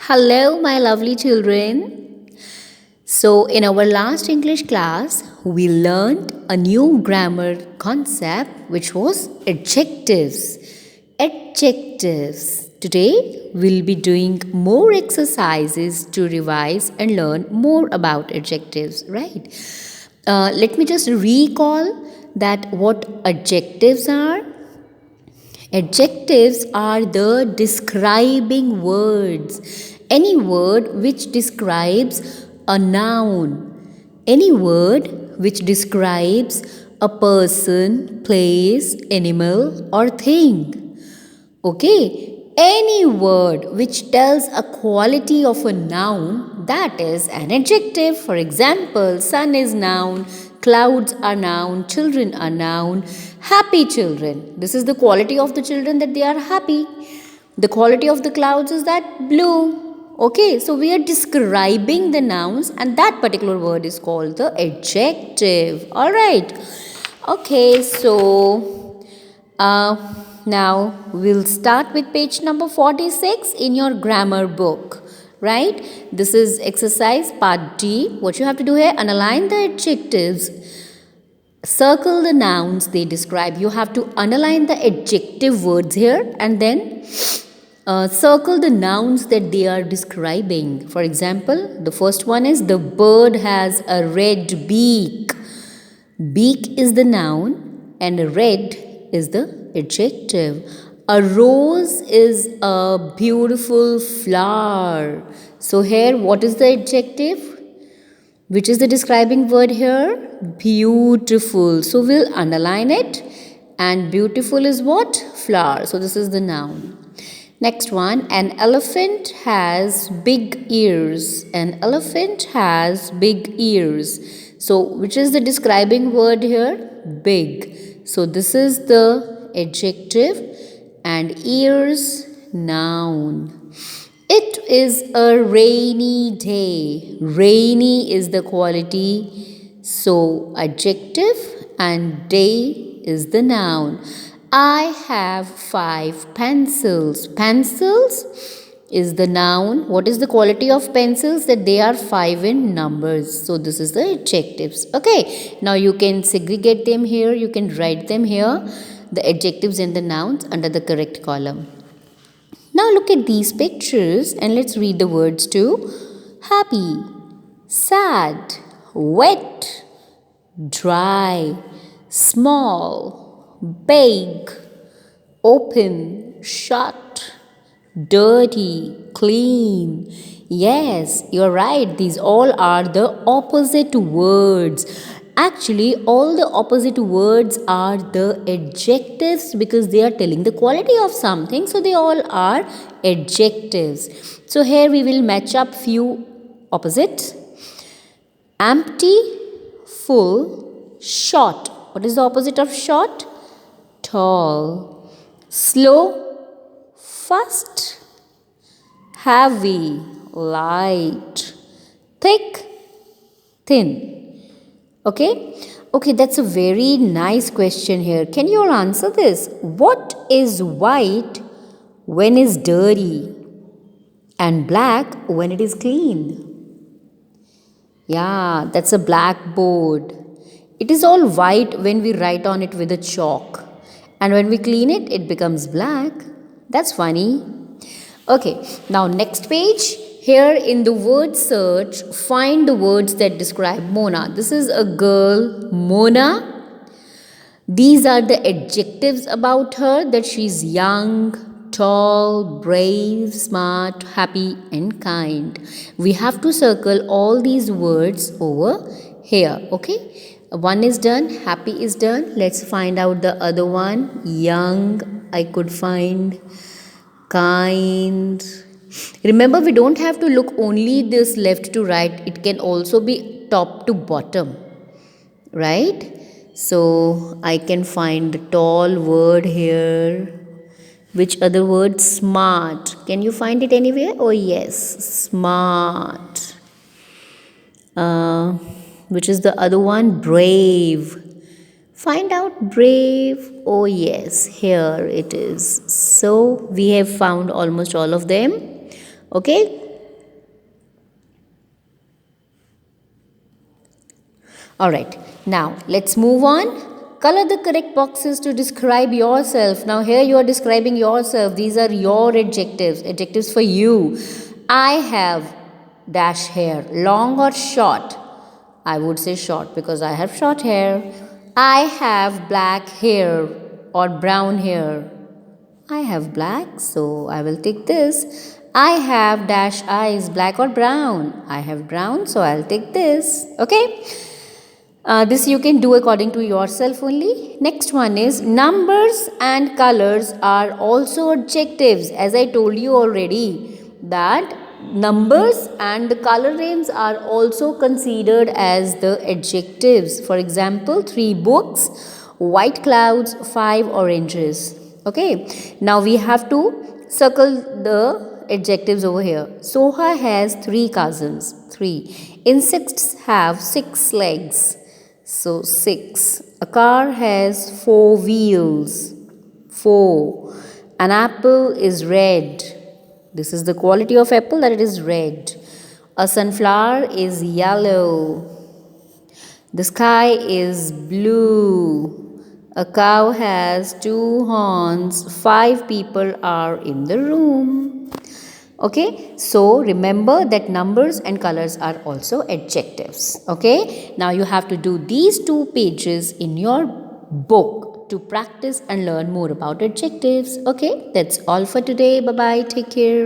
Hello, my lovely children. So, in our last English class, we learned a new grammar concept which was adjectives. Adjectives. Today, we'll be doing more exercises to revise and learn more about adjectives, right? Let me just recall that what adjectives are. Adjectives are the describing words. Any word which describes a noun. Any word which describes a person, place, animal, or thing. Okay? Any word which tells a quality of a noun, that is an adjective. For example, sun is noun, clouds are noun, children are noun, happy children. This is the quality of the children, that they are happy. The quality of the clouds is that blue. Okay, so we are describing the nouns, and that particular word is called the adjective. All right. Okay, so now we'll start with page number 46 in your grammar book. Right? This is exercise part D. What you have to do here, underline the adjectives, circle the nouns they describe. You have to underline the adjective words here, and then circle the nouns that they are describing. For example, the first one is the bird has a red beak. Beak is the noun and red is the adjective. A rose is a beautiful flower. So here, what is the adjective? Which is the describing word here? Beautiful. So we'll underline it. And beautiful is what? Flower. So this is the noun. Next one, an elephant has big ears. An elephant has big ears. So which is the describing word here? Big. So this is the adjective and ears, noun. It is a rainy day. Rainy is the quality. So adjective and day is the noun. I have 5 pencils. Pencils is the noun. What is the quality of pencils? That they are 5 in numbers. So this is the adjectives. Okay. Now you can segregate them here. You can write them here. The adjectives and the nouns under the correct column. Now look at these pictures and let's read the words too. Happy, sad, wet, dry, small, big, open, shut, dirty, clean. Yes, you're right. These all are the opposite words. Actually, all the opposite words are the adjectives because they are telling the quality of something. So they all are adjectives. So here we will match up few opposites. Empty, full, short. What is the opposite of short? Tall. Slow, fast, heavy, light, thick, thin. Okay, that's a very nice question here. Can you all answer this? What is white when it's dirty and black when it is clean? Yeah, that's a blackboard. It is all white when we write on it with a chalk, and when we clean it, it becomes black. That's funny. Okay, now next page. Here in the word search, find the words that describe Mona. This is a girl, Mona. These are the adjectives about her, that she's young, tall, brave, smart, happy, and kind. We have to circle all these words over here. Okay, one is done, happy is done. Let's find out the other one. Young, I could find. Kind. Remember, we don't have to look only this left to right. It can also be top to bottom. Right? So, I can find the tall word here. Which other word? Smart. Can you find it anywhere? Oh, yes. Smart. Which is the other one? Brave. Find out brave. Oh, yes. Here it is. So, we have found almost all of them. Okay, Alright, now let's move on. Color the correct boxes to describe yourself. Now, here you are describing yourself. These are your adjectives for you. I have dash hair, long or short? I would say short because I have short hair. I have black hair or brown hair. I have black, so I will take this. I have dash eyes, black or brown. I have brown, so I'll take this. Okay? This you can do according to yourself only. Next one is numbers and colors are also adjectives. As I told you already, that numbers and the color names are also considered as the adjectives. For example, 3 books, white clouds, 5 oranges. Okay, now we have to circle the adjectives over here. Soha has 3 cousins. 3. Insects have 6 legs. So 6. A car has 4 wheels. 4. An apple is red. This is the quality of apple, that it is red. A sunflower is yellow. The sky is blue. A cow has 2 horns. 5 people are in the room. Okay, so remember that numbers and colors are also adjectives. Okay, now you have to do these 2 pages in your book to practice and learn more about adjectives. Okay, that's all for today. Bye bye. Take care.